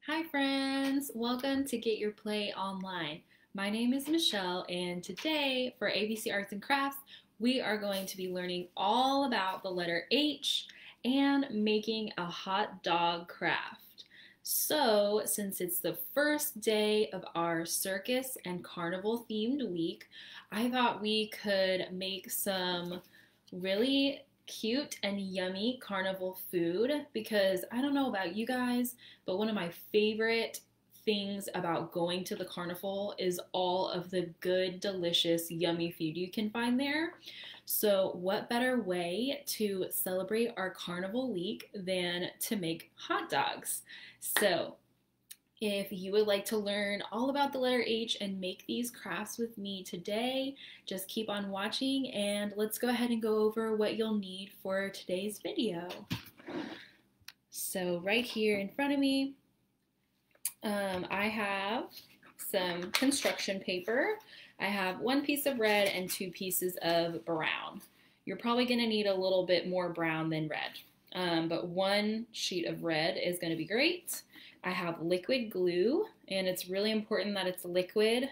Hi friends, welcome to Get Your Play Online. My name is Michelle and today for ABC Arts and Crafts we are going to be learning all about the letter H and making a hot dog craft. So since it's the first day of our circus and carnival themed week, I thought we could make some really cute and yummy carnival food because I don't know about you guys, but one of my favorite things about going to the carnival is all of the good, delicious, yummy food you can find there. So what better way to celebrate our carnival week than to make hot dogs? So if you would like to learn all about the letter H and make these crafts with me today, just keep on watching and let's go ahead and go over what you'll need for today's video. So right here in front of me, I have some construction paper. I have one piece of red and two pieces of brown. You're probably going to need a little bit more brown than red, but one sheet of red is going to be great. I have liquid glue, and it's really important that it's liquid.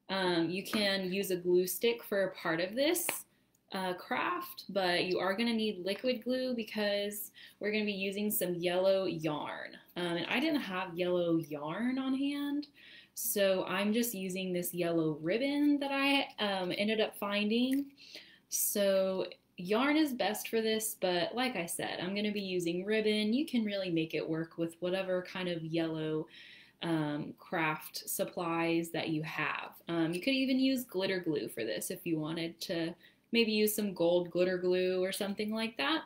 You can use a glue stick for a part of this craft, but you are going to need liquid glue because we're going to be using some yellow yarn. And I didn't have yellow yarn on hand, so I'm just using this yellow ribbon that I ended up finding. So yarn is best for this, but like I said, I'm going to be using ribbon. You can really make it work with whatever kind of yellow craft supplies that you have. You could even use glitter glue for this if you wanted to maybe use some gold glitter glue or something like that.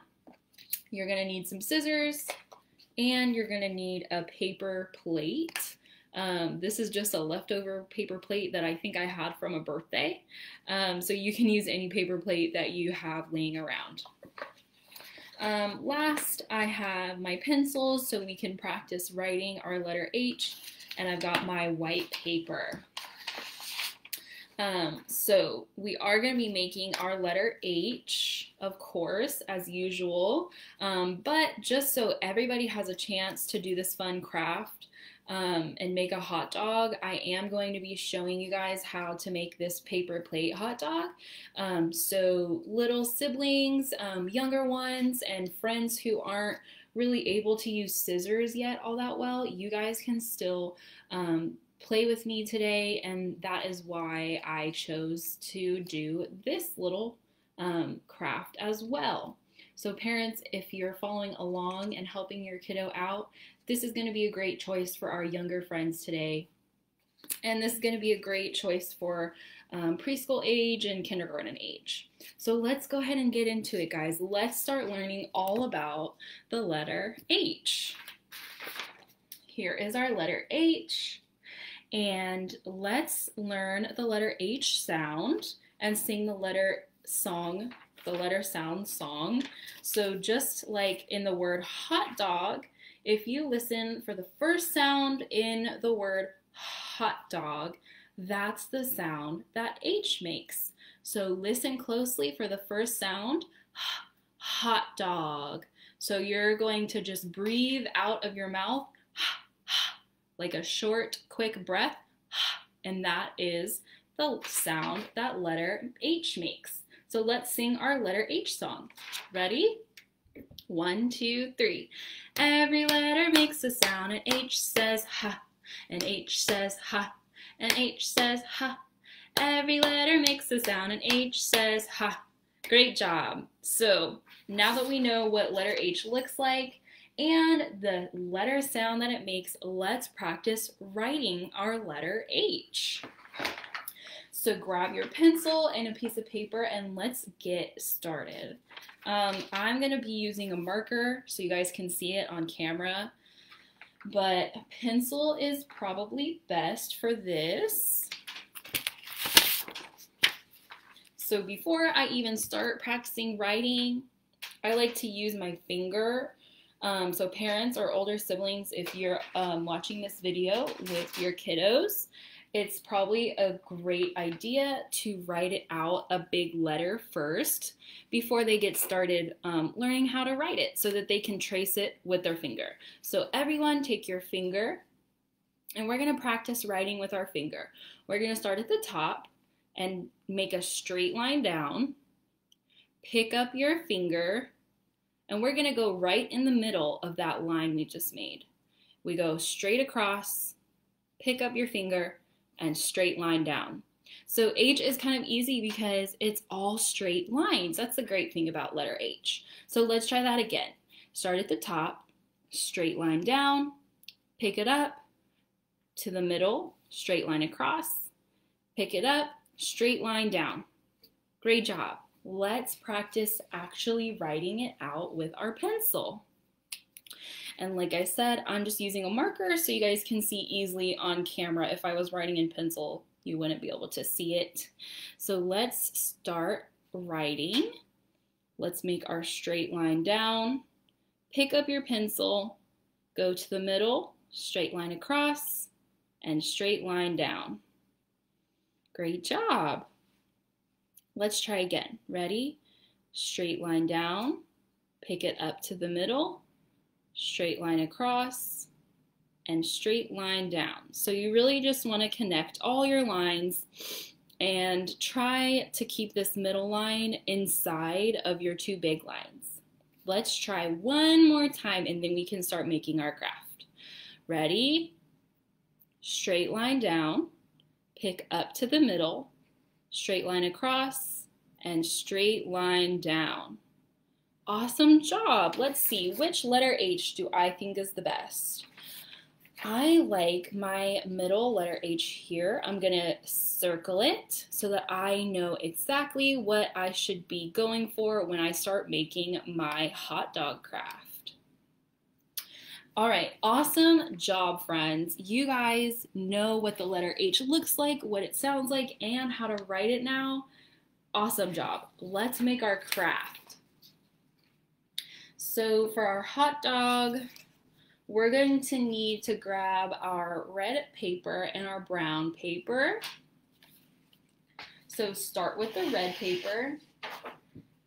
You're going to need some scissors and you're going to need a paper plate. This is just a leftover paper plate that I think I had from a birthday. So you can use any paper plate that you have laying around. Last, I have my pencils so we can practice writing our letter H, and I've got my white paper. So we are going to be making our letter H, of course, as usual, but just so everybody has a chance to do this fun craft, and make a hot dog, I am going to be showing you guys how to make this paper plate hot dog. So little siblings, younger ones, and friends who aren't really able to use scissors yet all that well, you guys can still play with me today, and that is why I chose to do this little craft as well. So parents, if you're following along and helping your kiddo out, this is going to be a great choice for our younger friends today. And this is going to be a great choice for preschool age and kindergarten age. So let's go ahead and get into it, guys. Let's start learning all about the letter H. Here is our letter H. And let's learn the letter H sound and sing the letter sound song. So just like in the word hot dog, if you listen for the first sound in the word hot dog, that's the sound that H makes. So listen closely for the first sound, hot dog. So you're going to just breathe out of your mouth like a short, quick breath, and that is the sound that letter H makes. So let's sing our letter H song. Ready? 1, 2, 3. Every letter makes a sound, and H says ha, and H says ha, and H says ha. Every letter makes a sound, and H says ha. Great job. So now that we know what letter H looks like and the letter sound that it makes, let's practice writing our letter H. So grab your pencil and a piece of paper and let's get started. I'm going to be using a marker so you guys can see it on camera, but a pencil is probably best for this. So before I even start practicing writing, I like to use my finger. So parents or older siblings, if you're watching this video with your kiddos, it's probably a great idea to write it out a big letter first before they get started learning how to write it so that they can trace it with their finger. So everyone take your finger and we're going to practice writing with our finger. We're going to start at the top and make a straight line down. Pick up your finger and we're going to go right in the middle of that line we just made. We go straight across, pick up your finger, and straight line down. So H is kind of easy because it's all straight lines. That's the great thing about letter H. So let's try that again. Start at the top, straight line down, pick it up to the middle, straight line across, pick it up, straight line down. Great job. Let's practice actually writing it out with our pencil. And like I said, I'm just using a marker so you guys can see easily on camera. If I was writing in pencil, you wouldn't be able to see it. So let's start writing. Let's make our straight line down. Pick up your pencil, go to the middle, straight line across, and straight line down. Great job. Let's try again. Ready? Straight line down, pick it up to the middle, straight line across, and straight line down. So you really just want to connect all your lines and try to keep this middle line inside of your two big lines. Let's try one more time and then we can start making our craft. Ready? Straight line down, pick up to the middle, straight line across, and straight line down. Awesome job. Let's see, which letter H do I think is the best? I like my middle letter H here. I'm gonna circle it so that I know exactly what I should be going for when I start making my hot dog craft. All right, awesome job, friends. You guys know what the letter H looks like, what it sounds like, and how to write it now. Awesome job. Let's make our craft. So for our hot dog, we're going to need to grab our red paper and our brown paper. So start with the red paper,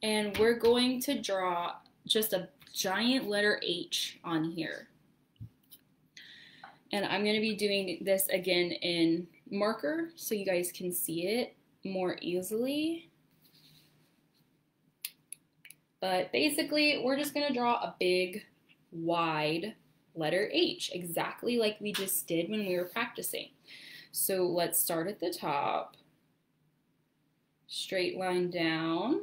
and we're going to draw just a giant letter H on here. And I'm going to be doing this again in marker so you guys can see it more easily. But basically, we're just going to draw a big, wide letter H, exactly like we just did when we were practicing. So let's start at the top, straight line down,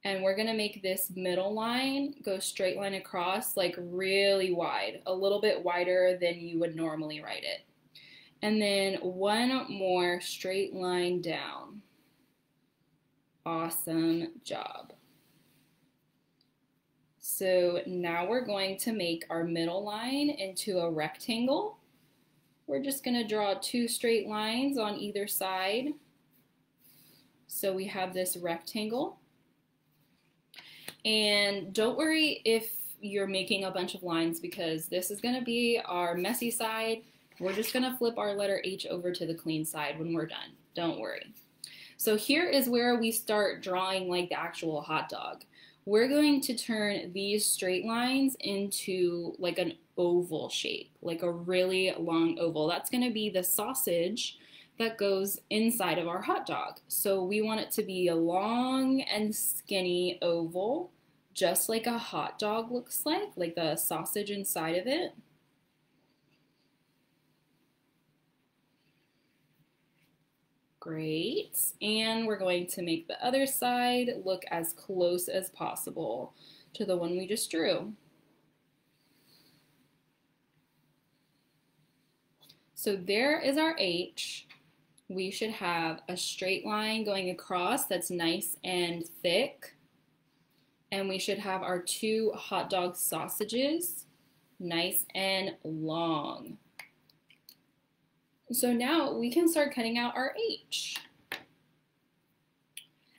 and we're going to make this middle line go straight line across, like really wide, a little bit wider than you would normally write it. And then one more straight line down. Awesome job. So now we're going to make our middle line into a rectangle. We're just going to draw two straight lines on either side. So we have this rectangle. And don't worry if you're making a bunch of lines because this is going to be our messy side. We're just going to flip our letter H over to the clean side when we're done. Don't worry. So here is where we start drawing like the actual hot dog. We're going to turn these straight lines into like an oval shape, like a really long oval. That's going to be the sausage that goes inside of our hot dog. So we want it to be a long and skinny oval, just like a hot dog looks like the sausage inside of it. Great, and we're going to make the other side look as close as possible to the one we just drew. So there is our H. We should have a straight line going across that's nice and thick. And we should have our two hot dog sausages, nice and long. So now we can start cutting out our H.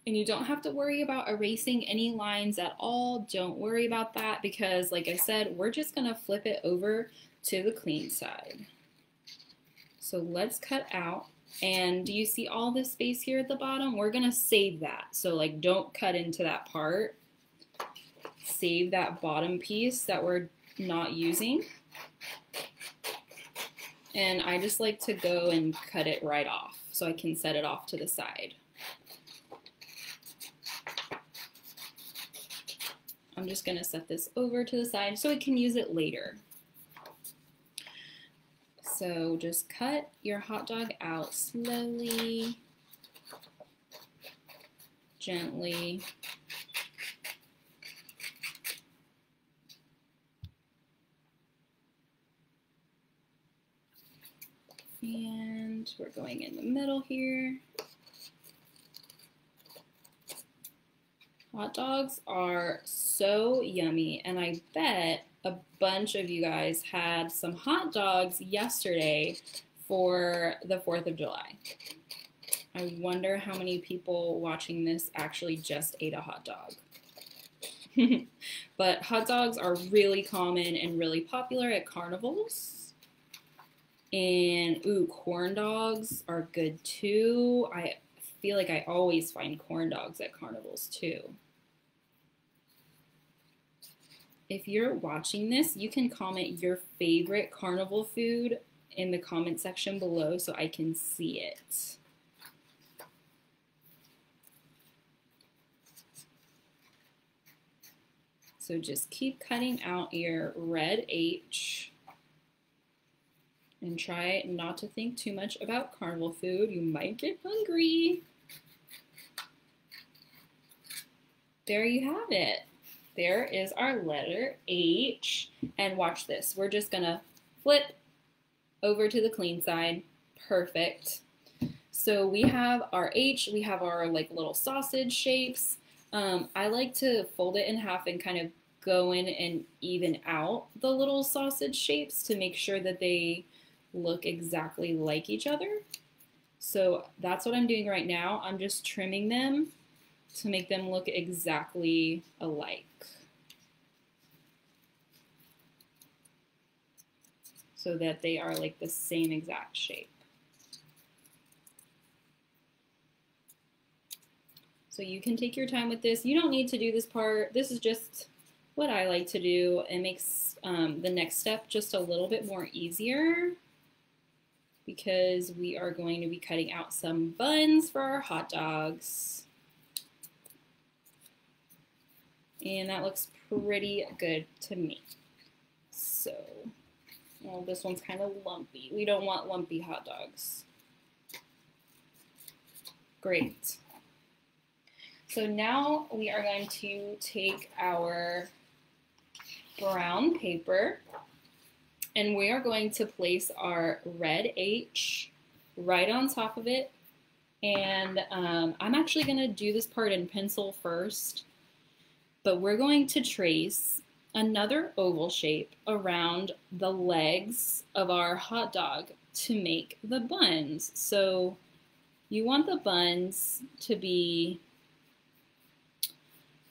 And you don't have to worry about erasing any lines at all. Don't worry about that because, like I said, we're just going to flip it over to the clean side. So let's cut out. And do you see all this space here at the bottom? We're gonna save that. So like don't cut into that part. Save that bottom piece that we're not using. And I just like to go and cut it right off so I can set it off to the side. I'm just gonna set this over to the side so we can use it later. So just cut your hot dog out slowly, gently. And we're going in the middle here. Hot dogs are so yummy, and I bet a bunch of you guys had some hot dogs yesterday for the 4th of July. I wonder how many people watching this actually just ate a hot dog. But hot dogs are really common and really popular at carnivals. And, ooh, corn dogs are good too. I feel like I always find corn dogs at carnivals too. If you're watching this, you can comment your favorite carnival food in the comment section below so I can see it. So just keep cutting out your red H. And try not to think too much about carnival food. You might get hungry. There you have it. There is our letter H. And watch this. We're just gonna flip over to the clean side. Perfect. So we have our H. We have our like little sausage shapes. I like to fold it in half and kind of go in and even out the little sausage shapes to make sure that they look exactly like each other. So that's what I'm doing right now. I'm just trimming them to make them look exactly alike. So that they are like the same exact shape. So you can take your time with this. You don't need to do this part. This is just what I like to do. It makes the next step just a little bit more easier, because we are going to be cutting out some buns for our hot dogs. And that looks pretty good to me. So, well, this one's kind of lumpy. We don't want lumpy hot dogs. Great. So now we are going to take our brown paper and we are going to place our red H right on top of it. And I'm actually going to do this part in pencil first, but we're going to trace another oval shape around the legs of our hot dog to make the buns. So you want the buns to be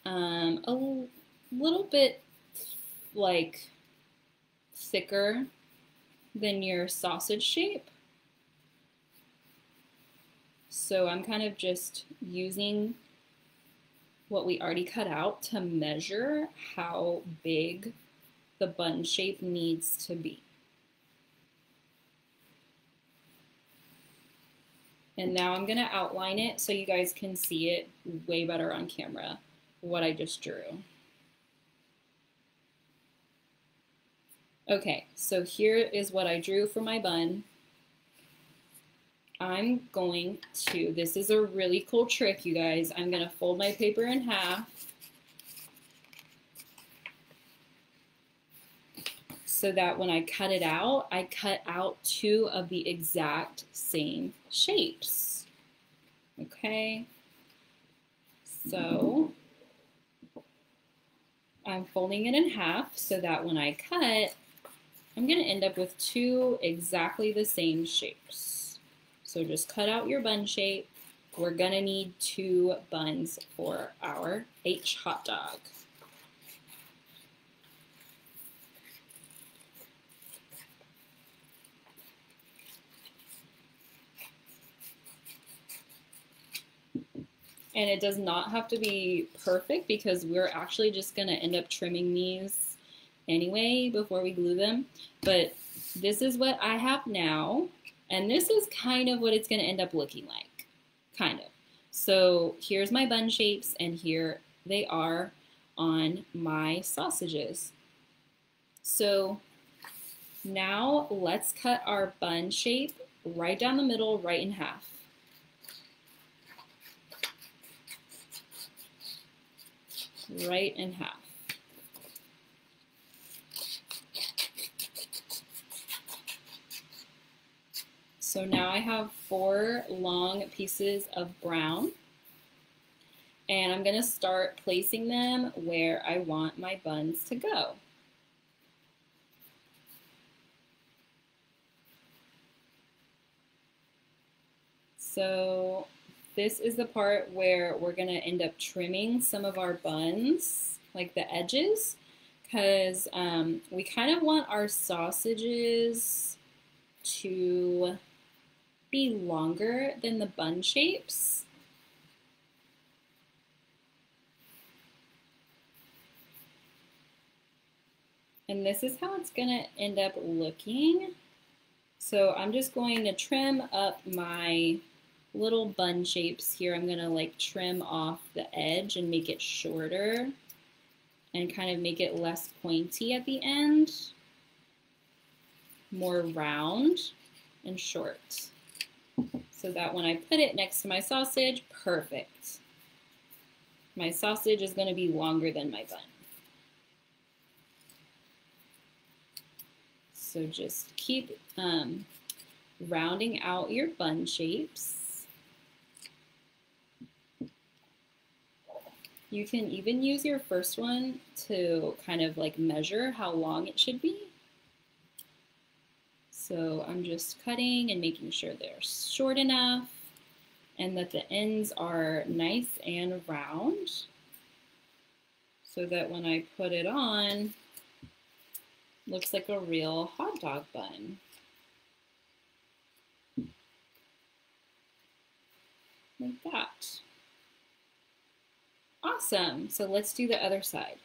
a little bit like thicker than your sausage shape. So I'm kind of just using what we already cut out to measure how big the bun shape needs to be. And now I'm going to outline it so you guys can see it way better on camera, what I just drew. Okay, so here is what I drew for my bun. I'm going to, this is a really cool trick, you guys. I'm going to fold my paper in half so that when I cut it out, I cut out two of the exact same shapes. Okay, so I'm folding it in half so that when I cut, I'm going to end up with two exactly the same shapes. So just cut out your bun shape. We're going to need two buns for our H hot dog. And it does not have to be perfect because we're actually just gonna end up trimming these anyway before we glue them. But this is what I have now, and this is kind of what it's gonna end up looking like, kind of. So here's my bun shapes, and here they are on my sausages. So now let's cut our bun shape right down the middle, right in half. Right in half. So now I have 4 long pieces of brown, and I'm gonna start placing them where I want my buns to go. So this is the part where we're gonna end up trimming some of our buns, like the edges, because we kind of want our sausages to be longer than the bun shapes. And this is how it's gonna end up looking. So I'm just going to trim up my little bun shapes here. I'm gonna like trim off the edge and make it shorter and kind of make it less pointy at the end, more round and short. So that when I put it next to my sausage, perfect. My sausage is gonna be longer than my bun. So just keep rounding out your bun shapes. You can even use your first one to kind of like measure how long it should be. So I'm just cutting and making sure they're short enough and that the ends are nice and round so that when I put it on, looks like a real hot dog bun. Like that. Awesome. So let's do the other side.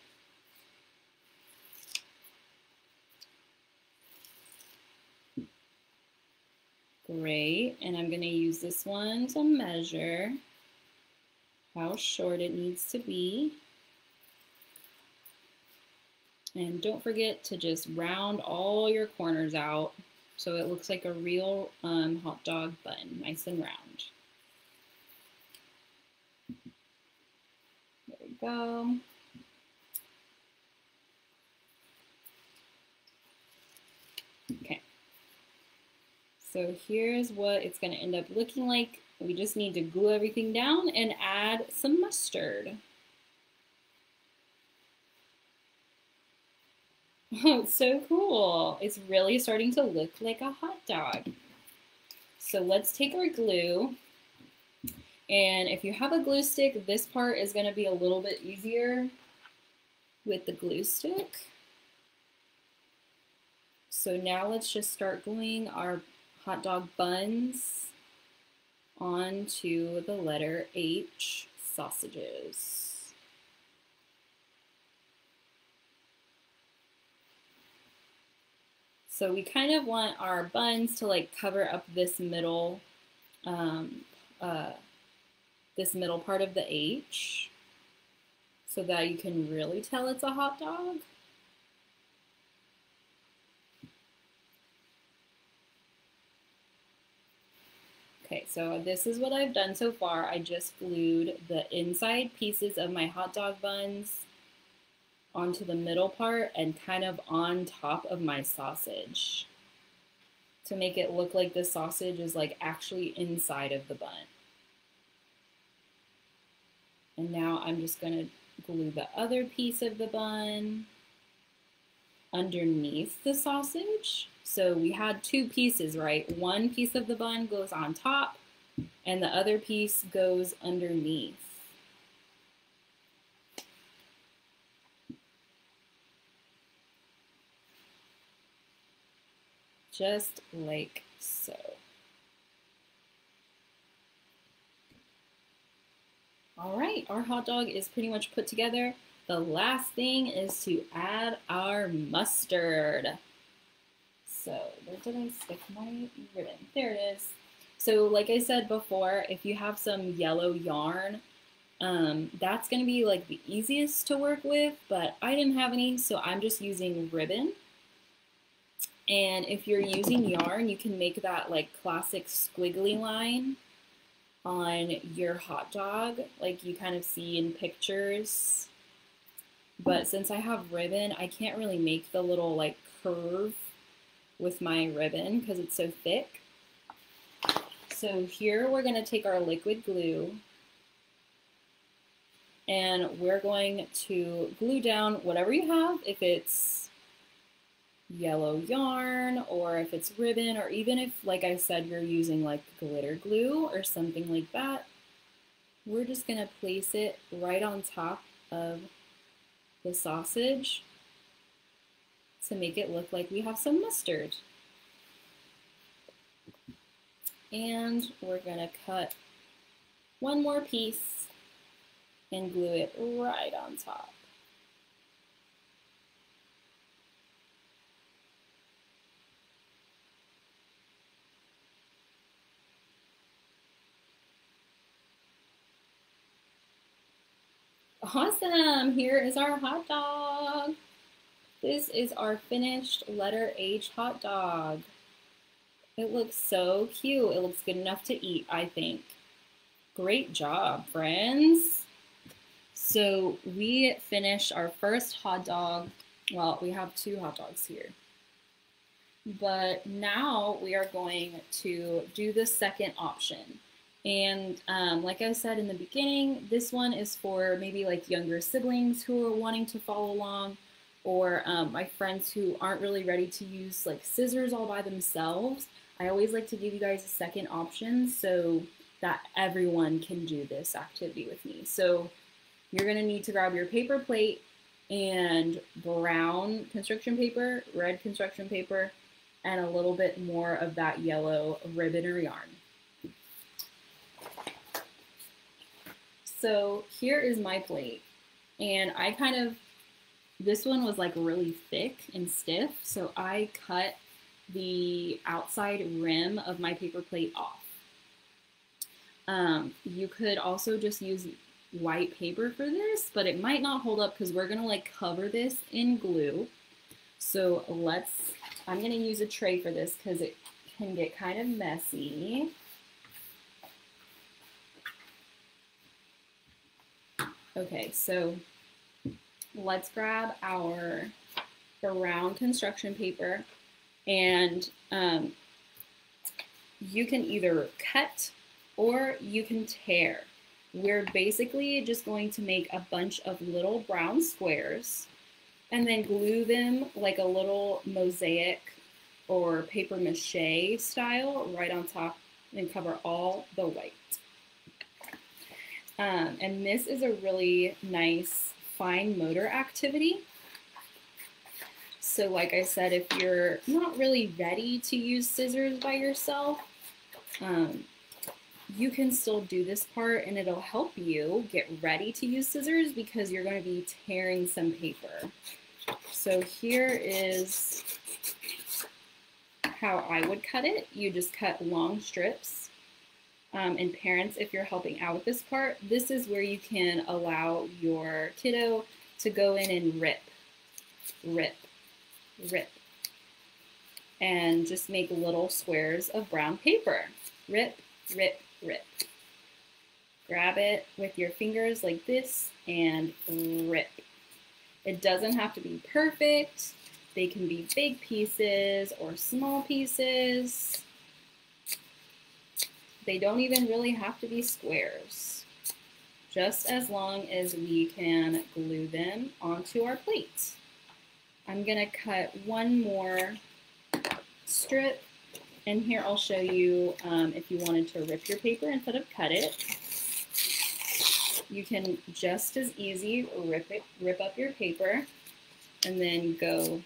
Great. And I'm going to use this one to measure how short it needs to be. And don't forget to just round all your corners out so it looks like a real hot dog bun, nice and round. There we go. Okay. So here's what it's going to end up looking like. We just need to glue everything down and add some mustard. Oh, it's so cool. It's really starting to look like a hot dog. So let's take our glue. And if you have a glue stick, this part is going to be a little bit easier with the glue stick. So now let's just start gluing our hot dog buns onto the letter H sausages. So we kind of want our buns to like cover up this middle part of the H so that you can really tell it's a hot dog. Okay, so this is what I've done so far. I just glued the inside pieces of my hot dog buns onto the middle part and kind of on top of my sausage to make it look like the sausage is like actually inside of the bun. And now I'm just going to glue the other piece of the bun underneath the sausage. So we had 2 pieces, right? One piece of the bun goes on top and the other piece goes underneath. Just like so. All right, our hot dog is pretty much put together. The last thing is to add our mustard. So where did I stick my ribbon? There it is. So like I said before, if you have some yellow yarn, that's going to be like the easiest to work with, but I didn't have any, so I'm just using ribbon. And if you're using yarn, you can make that like classic squiggly line on your hot dog, like you kind of see in pictures. But since I have ribbon, I can't really make the little like curve with my ribbon because it's so thick. So here we're going to take our liquid glue and we're going to glue down whatever you have, if it's yellow yarn or if it's ribbon, or even if, like I said, you're using like glitter glue or something like that. We're just going to place it right on top of the sausage to make it look like we have some mustard. And we're going to cut one more piece and glue it right on top. Awesome! Here is our hot dog. This is our finished letter H hot dog. It looks so cute. It looks good enough to eat, I think. Great job, friends. So we finished our first hot dog. Well, we have 2 hot dogs here. But now we are going to do the second option. And like I said in the beginning, this one is for maybe like younger siblings who are wanting to follow along, or my friends who aren't really ready to use like scissors all by themselves. I always like to give you guys a second option so that everyone can do this activity with me. So you're gonna need to grab your paper plate and brown construction paper, red construction paper, and a little bit more of that yellow ribbon or yarn. So here is my plate, and this one was like really thick and stiff, so I cut the outside rim of my paper plate off. You could also just use white paper for this, but it might not hold up because we're gonna like cover this in glue. So I'm gonna use a tray for this because it can get kind of messy. Okay, so let's grab our brown construction paper, and you can either cut or you can tear. We're basically just going to make a bunch of little brown squares and then glue them like a little mosaic or paper mache style right on top and cover all the white. And this is a really nice fine motor activity. So like I said, if you're not really ready to use scissors by yourself, you can still do this part and it'll help you get ready to use scissors because you're going to be tearing some paper. So here is how I would cut it. You just cut long strips. And parents, if you're helping out with this part, this is where you can allow your kiddo to go in and rip, and just make little squares of brown paper. Rip, rip, rip. Grab it with your fingers like this and rip. It doesn't have to be perfect. They can be big pieces or small pieces. They don't even really have to be squares, just as long as we can glue them onto our plates. I'm gonna cut one more strip, and here I'll show you if you wanted to rip your paper instead of cut it. You can just as easy rip up your paper, and then go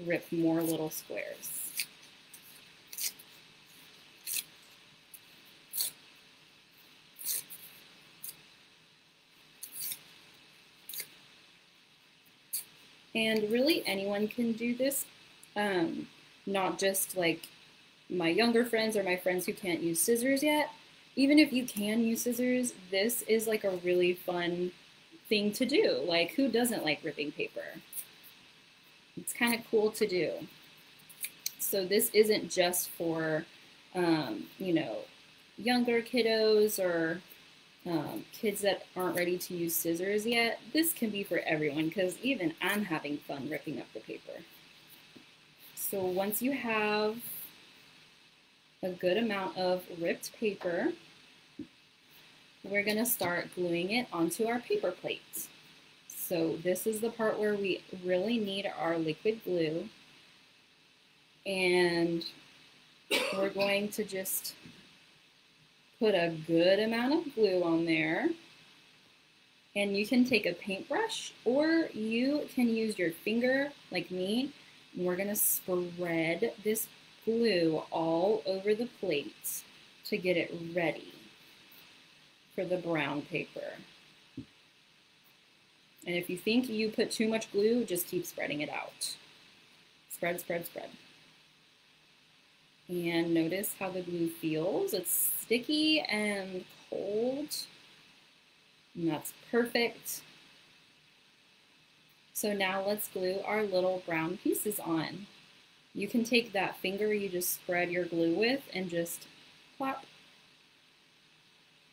rip more little squares. And really anyone can do this, not just like my younger friends or my friends who can't use scissors yet. Even if you can use scissors, this is like a really fun thing to do. Like, who doesn't like ripping paper? It's kind of cool to do. So this isn't just for, you know, younger kiddos or kids that aren't ready to use scissors yet. This can be for everyone because even I'm having fun ripping up the paper. So once you have a good amount of ripped paper, we're going to start gluing it onto our paper plates. So this is the part where we really need our liquid glue. And we're going to just put a good amount of glue on there. And you can take a paintbrush or you can use your finger like me. And we're going to spread this glue all over the plate to get it ready for the brown paper. And if you think you put too much glue, just keep spreading it out. Spread, spread, spread. And notice how the glue feels. It's sticky and cold. And that's perfect. So now let's glue our little brown pieces on. You can take that finger you just spread your glue with and just plop,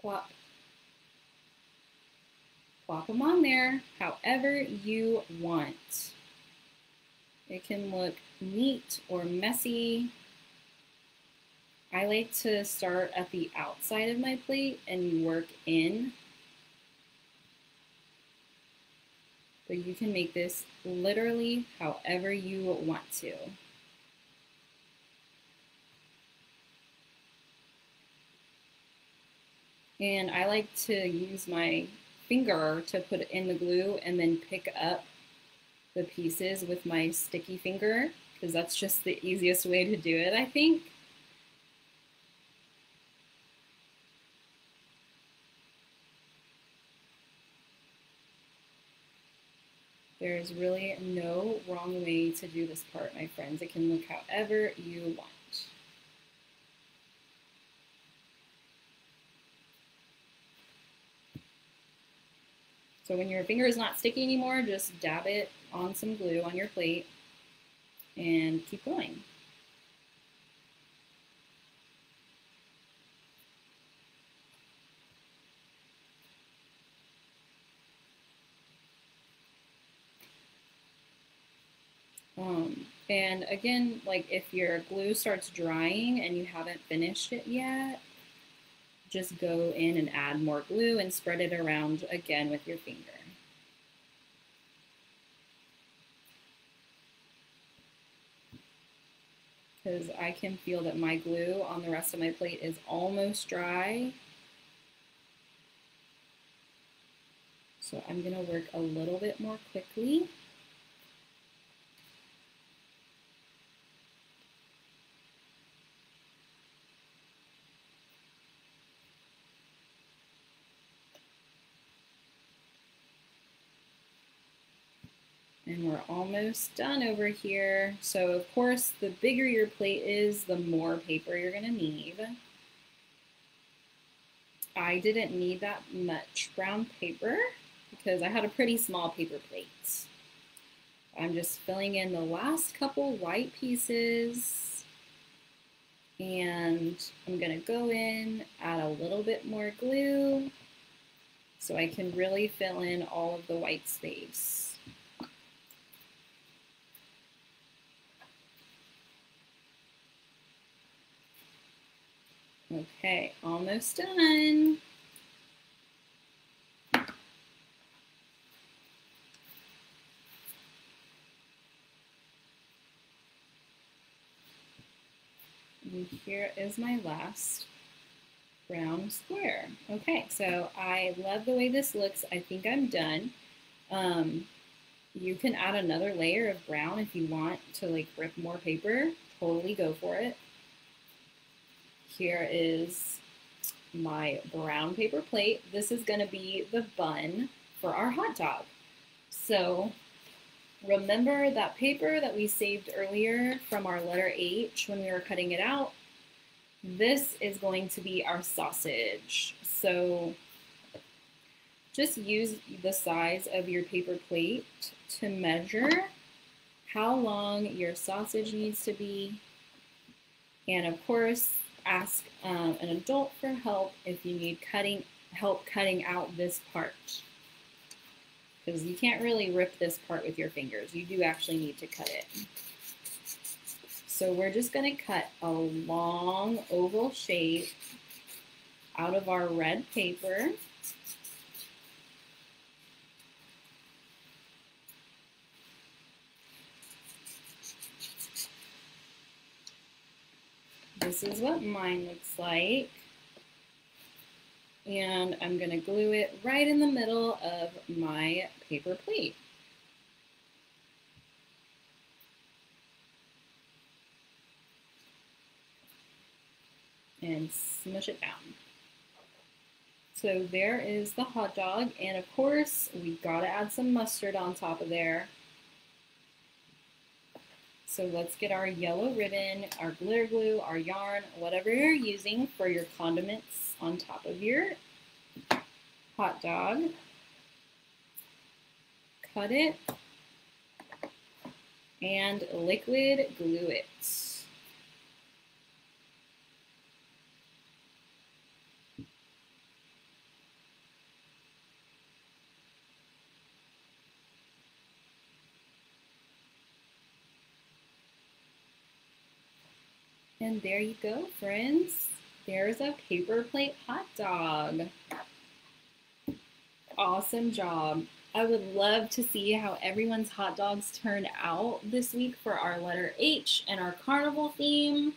plop, plop them on there however you want. It can look neat or messy. I like to start at the outside of my plate and work in. But you can make this literally however you want to. And I like to use my finger to put it in the glue and then pick up the pieces with my sticky finger because that's just the easiest way to do it, I think. There's really no wrong way to do this part, my friends. It can look however you want. So when your finger is not sticky anymore, just dab it on some glue on your plate and keep going. And again, like if your glue starts drying and you haven't finished it yet, just go in and add more glue and spread it around again with your finger. Because I can feel that my glue on the rest of my plate is almost dry. So I'm going to work a little bit more quickly. And we're almost done over here. So of course, the bigger your plate is, the more paper you're gonna need. I didn't need that much brown paper because I had a pretty small paper plate. I'm just filling in the last couple white pieces. And I'm gonna go in, add a little bit more glue so I can really fill in all of the white space. Okay, almost done. And here is my last brown square. Okay, so I love the way this looks. I think I'm done. You can add another layer of brown if you want to like rip more paper. Totally go for it. Here is my brown paper plate. This is going to be the bun for our hot dog. So Remember that paper that we saved earlier from our letter H when we were cutting it out? This is going to be our sausage. So just use the size of your paper plate to measure how long your sausage needs to be. And of course, ask an adult for help if you need help cutting out this part. Because you can't really rip this part with your fingers. You do actually need to cut it. So we're just going to cut a long oval shape out of our red paper. This is what mine looks like. And I'm going to glue it right in the middle of my paper plate. And smush it down. So there is the hot dog, and of course we gotta add some mustard on top of there. So let's get our yellow ribbon, our glitter glue, our yarn, whatever you're using for your condiments on top of your hot dog. Cut it and liquid glue it. And there you go, friends. There's a paper plate hot dog. Awesome job. I would love to see how everyone's hot dogs turned out this week for our letter H and our carnival theme.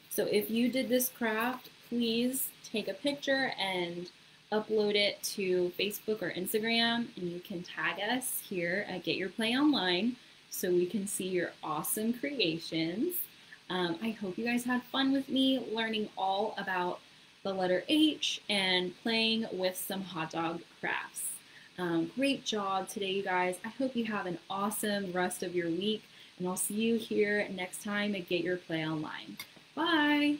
So if you did this craft, please take a picture and upload it to Facebook or Instagram, and you can tag us here at Get Your Play Online so we can see your awesome creations. I hope you guys had fun with me learning all about the letter H and playing with some hot dog crafts. Great job today, you guys. I hope you have an awesome rest of your week, and I'll see you here next time at Get Your Play Online. Bye!